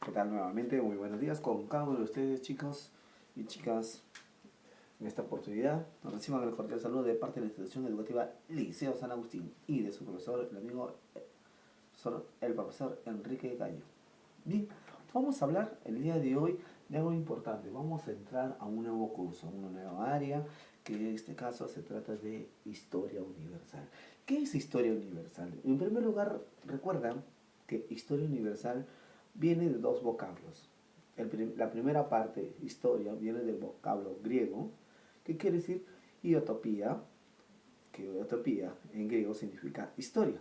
¿Qué tal nuevamente? Muy buenos días con cada uno de ustedes, chicos y chicas. En esta oportunidad nos reciban el cordial saludo de parte de la institución educativa Liceo San Agustín y de su profesor, el amigo el profesor Enrique Gallo. Bien, vamos a hablar el día de hoy de algo importante. Vamos a entrar a un nuevo curso, a una nueva área, que en este caso se trata de Historia Universal. ¿Qué es Historia Universal? En primer lugar, recuerdan que Historia Universal viene de dos vocablos. La primera parte, historia, viene del vocablo griego, que quiere decir iotopía, que iotopía en griego significa historia.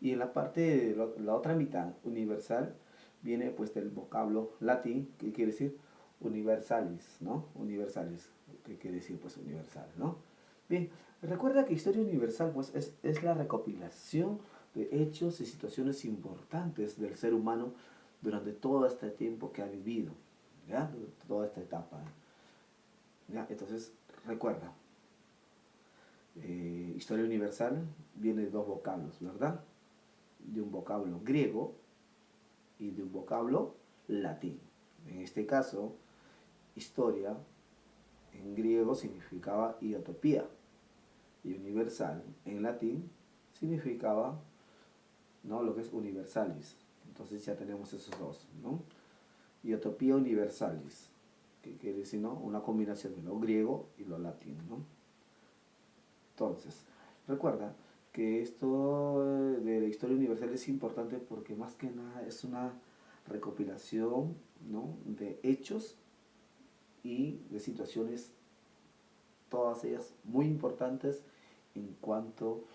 Y en la parte de la otra mitad, universal, viene pues del vocablo latín, que quiere decir universalis, ¿no? Universalis, que quiere decir pues universal, ¿no? Bien, recuerda que historia universal pues es la recopilación de hechos y situaciones importantes del ser humano durante todo este tiempo que ha vivido, ¿ya? Toda esta etapa, ¿ya? Entonces, recuerda, historia universal viene de dos vocablos, ¿verdad? De un vocablo griego y de un vocablo latín. En este caso, historia en griego significaba iotopía y universal en latín significaba, ¿no?, lo que es universalis. Entonces ya tenemos esos dos, ¿no? Iotopía universalis, que quiere decir, ¿no?, una combinación de lo griego y lo latino, ¿no? Entonces, recuerda que esto de la historia universal es importante porque más que nada es una recopilación, ¿no?, de hechos y de situaciones, todas ellas muy importantes en cuanto,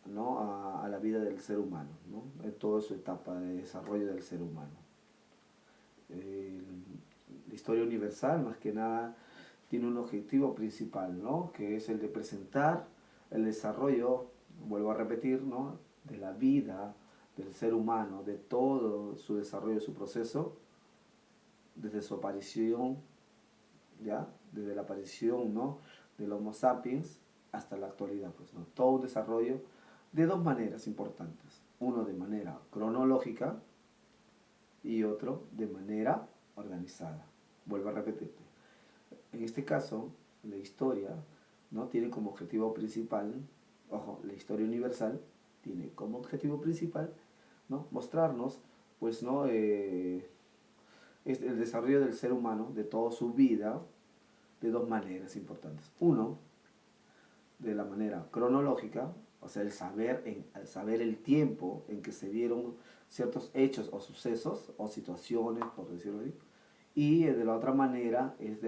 ¿no?, a la vida del ser humano, ¿no?, en toda su etapa de desarrollo del ser humano. La historia universal, más que nada, tiene un objetivo principal, ¿no?, que es el de presentar el desarrollo, vuelvo a repetir, ¿no?, de la vida del ser humano, de todo su desarrollo, su proceso, desde su aparición, ¿ya? Desde la aparición, ¿no?, del Homo sapiens hasta la actualidad, pues, ¿no? Todo un desarrollo de dos maneras importantes. Uno de manera cronológica y otro de manera organizada. Vuelvo a repetirte. En este caso, la historia, ¿no?, tiene como objetivo principal, ojo, la historia universal tiene como objetivo principal, ¿no?, mostrarnos, pues, ¿no?, es el desarrollo del ser humano, de toda su vida, de dos maneras importantes. Uno, de la manera cronológica, o sea, el saber el tiempo en que se dieron ciertos hechos o sucesos o situaciones, por decirlo así. Y de la otra manera es,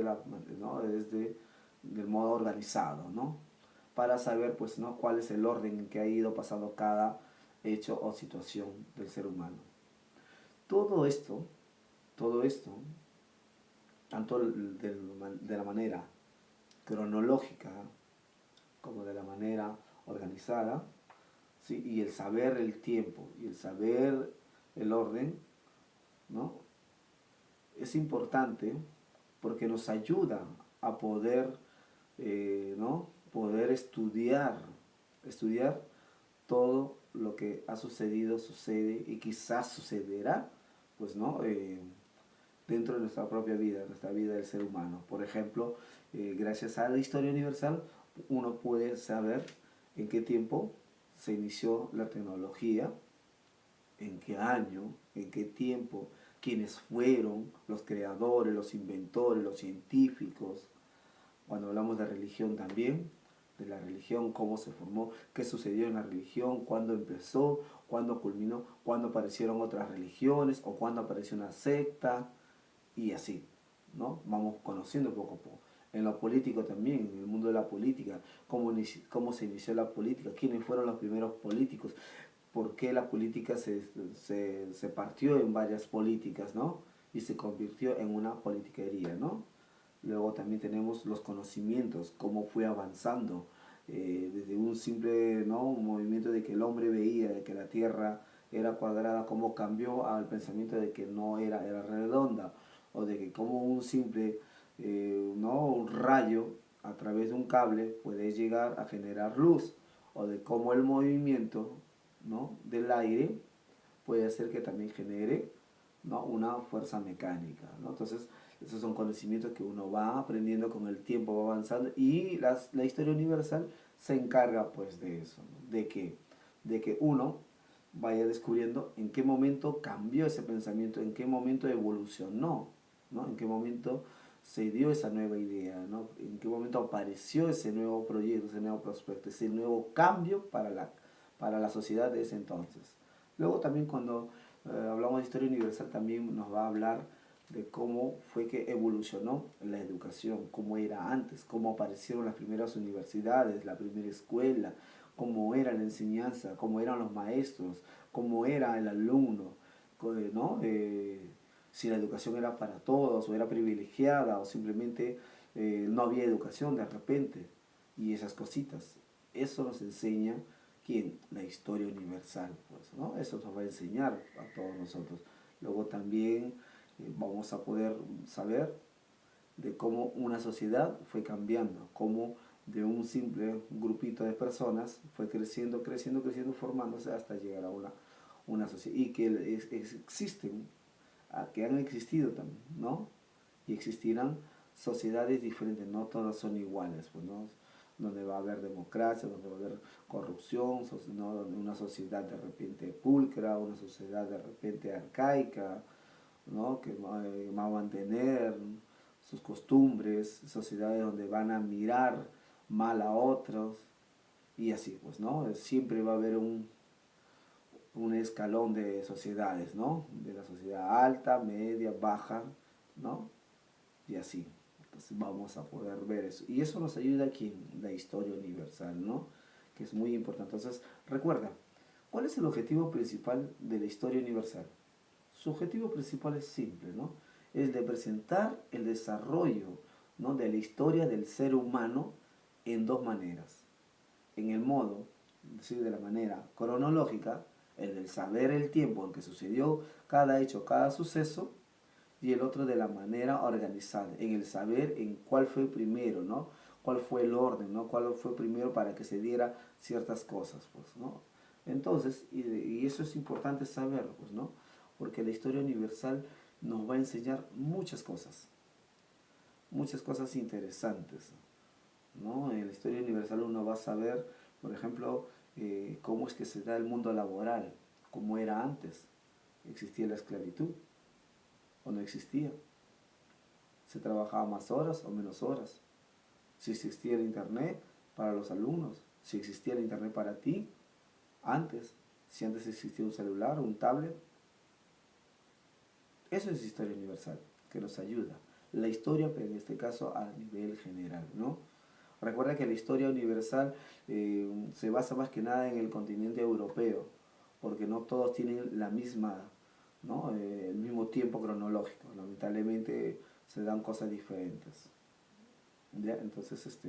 ¿no?, del modo organizado, ¿no?, para saber, pues, ¿no?, cuál es el orden en que ha ido pasando cada hecho o situación del ser humano. Todo esto, tanto de la manera cronológica como de la manera organizada, ¿sí?, y el saber el tiempo y el saber el orden, ¿no?, es importante porque nos ayuda a poder, ¿no?, poder estudiar todo lo que ha sucedido, sucede y quizás sucederá, pues, ¿no?, dentro de nuestra propia vida, nuestra vida del ser humano. Por ejemplo, gracias a la historia universal, uno puede saber en qué tiempo se inició la tecnología, en qué año, en qué tiempo, quiénes fueron los creadores, los inventores, los científicos. Cuando hablamos de religión también, de la religión, cómo se formó, qué sucedió en la religión, cuándo empezó, cuándo culminó, cuándo aparecieron otras religiones o cuándo apareció una secta, y así, ¿no? Vamos conociendo poco a poco. En lo político también, en el mundo de la política, cómo se inició la política, quiénes fueron los primeros políticos, por qué la política se partió en varias políticas, ¿no?, y se convirtió en una politiquería, ¿no? Luego también tenemos los conocimientos, cómo fue avanzando, desde un simple, ¿no?, un movimiento de que el hombre veía de que la Tierra era cuadrada, cómo cambió al pensamiento de que no era redonda, o de que como un simple, ¿no?, un rayo a través de un cable puede llegar a generar luz, o de cómo el movimiento, ¿no?, del aire puede hacer que también genere ¿no? Una fuerza mecánica, ¿no? Entonces, esos son conocimientos que uno va aprendiendo con el tiempo, va avanzando, y la historia universal se encarga pues de eso, ¿no? De que uno vaya descubriendo en qué momento cambió ese pensamiento, en qué momento evolucionó, ¿no? En qué momento se dio esa nueva idea, ¿no? En qué momento apareció ese nuevo proyecto, ese nuevo prospecto, ese nuevo cambio para la sociedad de ese entonces. Luego también cuando hablamos de historia universal también nos va a hablar de cómo fue que evolucionó la educación, cómo era antes, cómo aparecieron las primeras universidades, la primera escuela, cómo era la enseñanza, cómo eran los maestros, cómo era el alumno, ¿no? Si la educación era para todos o era privilegiada o simplemente no había educación de repente y esas cositas. Eso nos enseña ¿quién? La historia universal, pues, ¿no? Eso nos va a enseñar a todos nosotros. Luego también vamos a poder saber de cómo una sociedad fue cambiando, cómo de un simple grupito de personas fue creciendo, creciendo, creciendo, formándose hasta llegar a una sociedad. Y que existen, que han existido también, ¿no? Y existirán sociedades diferentes, no todas son iguales, pues, ¿no? Donde va a haber democracia, donde va a haber corrupción, ¿no? Donde una sociedad de repente pulcra, una sociedad de repente arcaica, ¿no? Que va a mantener sus costumbres, sociedades donde van a mirar mal a otros y así, pues, ¿no? Siempre va a haber un escalón de sociedades, ¿no? De la sociedad alta, media, baja, ¿no? Y así. Entonces vamos a poder ver eso. Y eso nos ayuda aquí en la historia universal, ¿no? Que es muy importante. Entonces, recuerda, ¿cuál es el objetivo principal de la historia universal? Su objetivo principal es simple, ¿no? Es de presentar el desarrollo, ¿no? De la historia del ser humano en dos maneras. En el modo, es decir, de la manera cronológica, el del saber el tiempo en que sucedió cada hecho, cada suceso, y el otro de la manera organizada, en el saber en cuál fue primero, ¿no? Cuál fue el orden, ¿no? Cuál fue primero para que se diera ciertas cosas, pues, ¿no? Entonces, y eso es importante saberlo, pues, ¿no? Porque la historia universal nos va a enseñar muchas cosas interesantes, ¿no? En la historia universal uno va a saber, por ejemplo, cómo es que se da el mundo laboral, cómo era antes, existía la esclavitud o no existía, se trabajaba más horas o menos horas, si existía el internet para los alumnos, si existía el internet para ti, antes, si antes existía un celular o un tablet. Eso es historia universal, que nos ayuda. La historia, pero en este caso a nivel general, ¿no? Recuerda que la historia universal se basa más que nada en el continente europeo, porque no todos tienen la misma, ¿no? El mismo tiempo cronológico. Lamentablemente se dan cosas diferentes. ¿Ya? Entonces,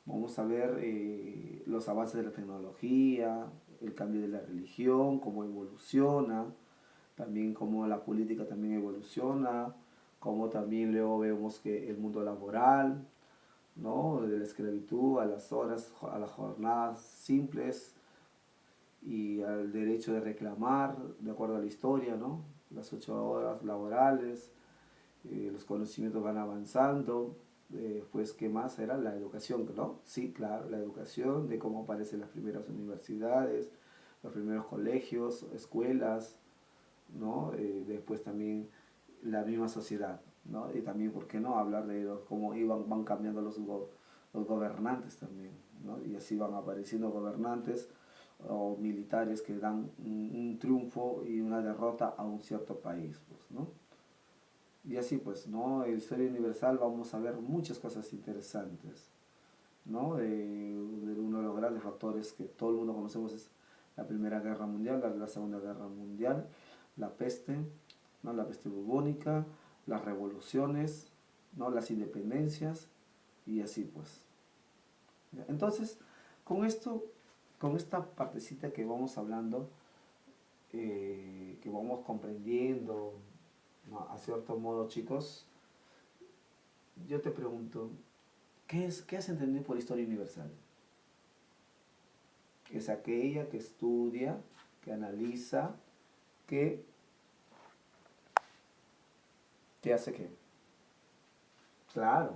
vamos a ver los avances de la tecnología, el cambio de la religión, cómo evoluciona, también cómo la política también evoluciona, cómo también luego vemos que el mundo laboral, ¿no? De la esclavitud a las horas, a las jornadas simples y al derecho de reclamar, de acuerdo a la historia, ¿no? Las 8 horas laborales, los conocimientos van avanzando. Pues, ¿qué más era? La educación, ¿no? Sí, claro, la educación, de cómo aparecen las primeras universidades, los primeros colegios, escuelas, ¿no? Después también la misma sociedad, ¿no? Y también, ¿por qué no? Hablar de cómo van cambiando los gobernantes también, ¿no? Y así van apareciendo gobernantes o militares que dan un triunfo y una derrota a un cierto país, pues, ¿no? Y así pues, ¿no? En la historia universal vamos a ver muchas cosas interesantes, ¿no? Uno de los grandes factores que todo el mundo conocemos es la Primera Guerra Mundial, la Segunda Guerra Mundial, la peste, ¿no? La peste bubónica, las revoluciones, ¿no? Las independencias y así pues. Entonces, con esto, con esta partecita que vamos hablando, que vamos comprendiendo, ¿no? A cierto modo, chicos, yo te pregunto, ¿qué has entendido por historia universal? Es aquella que estudia, que analiza, que ¿Qué hace qué? Claro,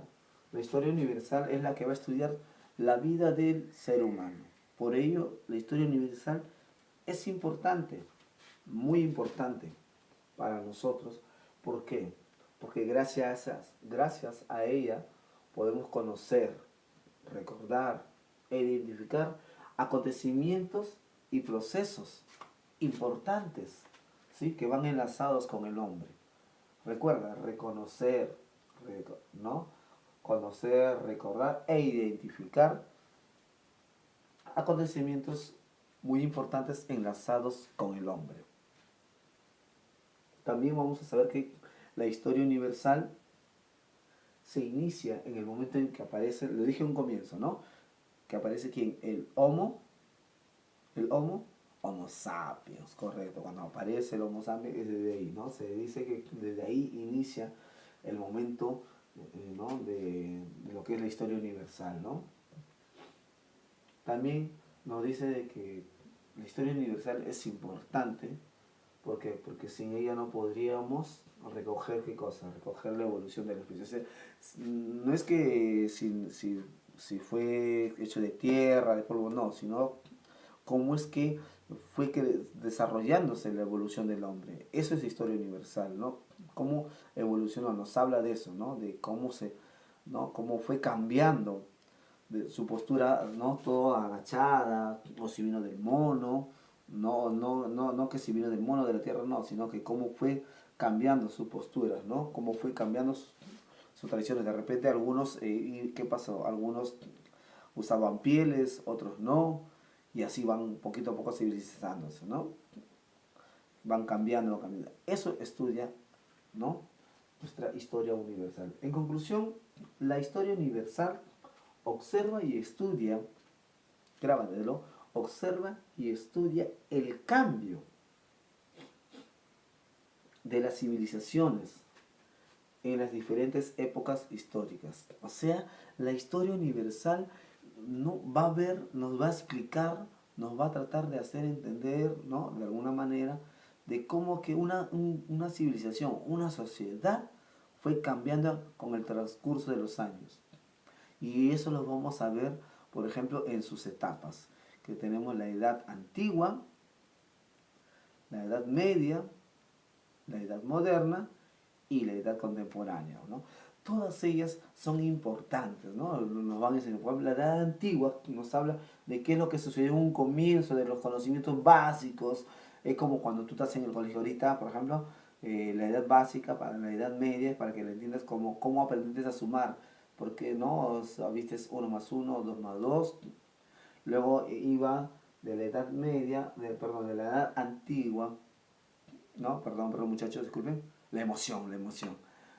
la historia universal es la que va a estudiar la vida del ser humano. Por ello, la historia universal es importante, muy importante para nosotros. ¿Por qué? Porque gracias a ella podemos conocer, recordar e identificar acontecimientos y procesos importantes, ¿sí? Que van enlazados con el hombre. Recuerda, reconocer, ¿no? Conocer, recordar e identificar acontecimientos muy importantes enlazados con el hombre. También vamos a saber que la historia universal se inicia en el momento en que aparece, lo dije en un comienzo, ¿no? Que aparece ¿quién? Homo sapiens, correcto. Cuando aparece el Homo sapiens es desde ahí, ¿no? Se dice que desde ahí inicia el momento, ¿no? de lo que es la historia universal, ¿no? También nos dice de que la historia universal es importante porque sin ella no podríamos recoger qué cosa, recoger la evolución de la especie. O sea, no es que si fue hecho de tierra, de polvo, no, sino cómo es que fue que desarrollándose la evolución del hombre. Eso es historia universal, ¿no? Cómo evolucionó, nos habla de eso, ¿no? De cómo ¿no? Cómo fue cambiando de su postura, ¿no? Todo agachada, o si vino del mono, no que si vino del mono de la tierra, no, sino que cómo fue cambiando su postura, ¿no? Cómo fue cambiando sus tradiciones. De repente algunos, ¿qué pasó? Algunos usaban pieles, otros no, y así van poquito a poco civilizándose, ¿no? Van cambiando, cambiando. Eso estudia, ¿no? Nuestra historia universal. En conclusión, la historia universal observa y estudia, grábatelo, observa y estudia el cambio de las civilizaciones en las diferentes épocas históricas. O sea, la historia universal no va a ver, nos va a explicar, nos va a tratar de hacer entender, ¿no? De alguna manera, de cómo que una civilización, una sociedad fue cambiando con el transcurso de los años. Y eso lo vamos a ver, por ejemplo, en sus etapas, que tenemos la edad antigua, la edad media, la edad moderna y la edad contemporánea, ¿no? Todas ellas son importantes, ¿no? Nos van a enseñar. Por ejemplo, la edad antigua nos habla de qué es lo que sucedió en un comienzo, de los conocimientos básicos. Es como cuando tú estás en el colegio ahorita, por ejemplo, la edad básica para la edad media, para que la entiendas cómo aprendiste a sumar. Porque, ¿no? Viste 1 más 1, 2 más 2. Luego iba de la edad media, perdón, de la edad antigua, ¿no? Perdón muchachos, disculpen. La emoción, la emoción.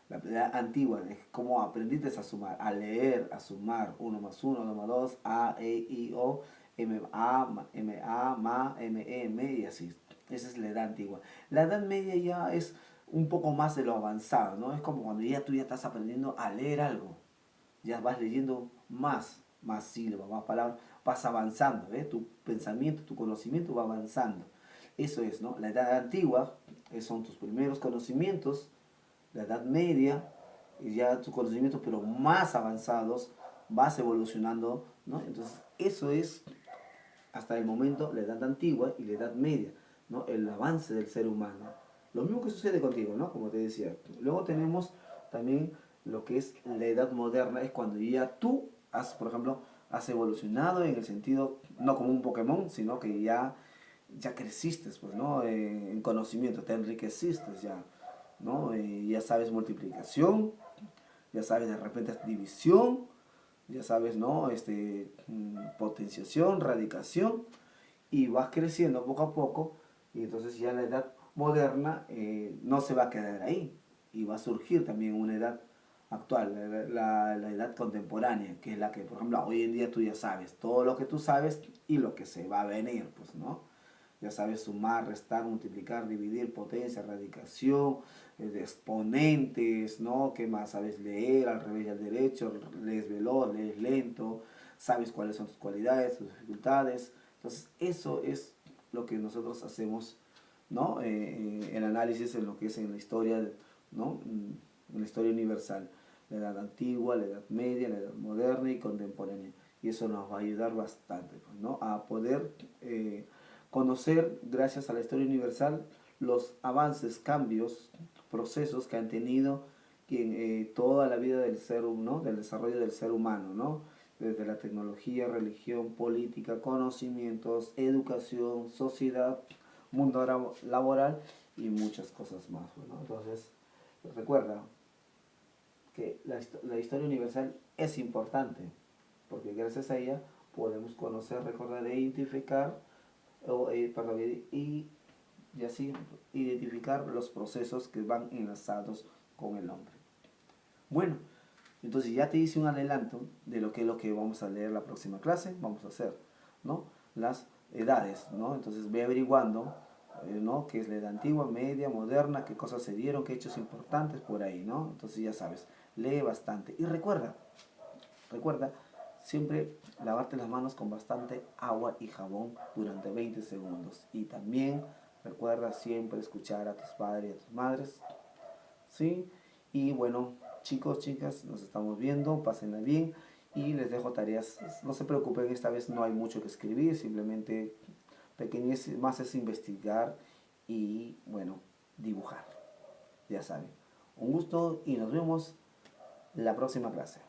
La edad antigua es como aprendiste a sumar, a leer, a sumar 1 más 1, 2 más 2, A, E, I, O, Ma, M, y así. Esa es la edad antigua. La edad media ya es un poco más de lo avanzado, ¿no? Es como cuando tú ya estás aprendiendo a leer algo. Ya vas leyendo más sílabas, más palabras, vas avanzando, ¿eh? Tu pensamiento, tu conocimiento va avanzando. Eso es, ¿no? La edad antigua son tus primeros conocimientos, la edad media, y ya tus conocimientos, pero más avanzados, vas evolucionando, ¿no? Entonces, eso es hasta el momento la edad antigua y la edad media, ¿no? El avance del ser humano. Lo mismo que sucede contigo, ¿no? Como te decía. Luego tenemos también lo que es la edad moderna, es cuando ya tú has, por ejemplo, has evolucionado en el sentido, no como un Pokémon, sino que ya creciste, pues, ¿no? En conocimiento, te enriqueciste ya, ¿no? Ya sabes multiplicación, ya sabes de repente división, ya sabes, ¿no? Potenciación, radicación, y vas creciendo poco a poco, y entonces ya la edad moderna no se va a quedar ahí, y va a surgir también una edad actual, la edad contemporánea, que es la que, por ejemplo, hoy en día tú ya sabes todo lo que tú sabes y lo que se va a venir, pues, ¿no? Ya sabes sumar, restar, multiplicar, dividir, potencia, radicación, de exponentes, ¿no? ¿Qué más? Sabes leer al revés y al derecho, lees veloz, lees lento, sabes cuáles son tus cualidades, tus dificultades. Entonces, eso es lo que nosotros hacemos, ¿no? El análisis en lo que es en la historia, ¿no? en la historia universal, la edad antigua, la edad media, la edad moderna y contemporánea. Y eso nos va a ayudar bastante, pues, ¿no? A poder conocer, gracias a la historia universal, los avances, cambios, procesos que han tenido toda la vida del ser humano, del desarrollo del ser humano, ¿no? Desde la tecnología, religión, política, conocimientos, educación, sociedad, mundo laboral y muchas cosas más, ¿no? Entonces, recuerda que la historia universal es importante, porque gracias a ella podemos conocer, recordar e identificar, perdón, y así identificar los procesos que van enlazados con el hombre. Bueno, entonces ya te hice un adelanto de lo que vamos a leer la próxima clase, vamos a hacer, ¿no? Las edades, ¿no? Entonces ve averiguando, ¿no? Qué es la edad antigua, media, moderna, qué cosas se dieron, qué hechos importantes por ahí, ¿no? Entonces ya sabes, lee bastante. Y recuerda, siempre lavarte las manos con bastante agua y jabón durante 20 segundos. Y también recuerda siempre escuchar a tus padres y a tus madres, ¿sí? Y bueno, chicos, chicas, nos estamos viendo, pásenla bien y les dejo tareas. No se preocupen, esta vez no hay mucho que escribir, simplemente pequeñez más es investigar y, bueno, dibujar. Ya saben. Un gusto y nos vemos la próxima clase.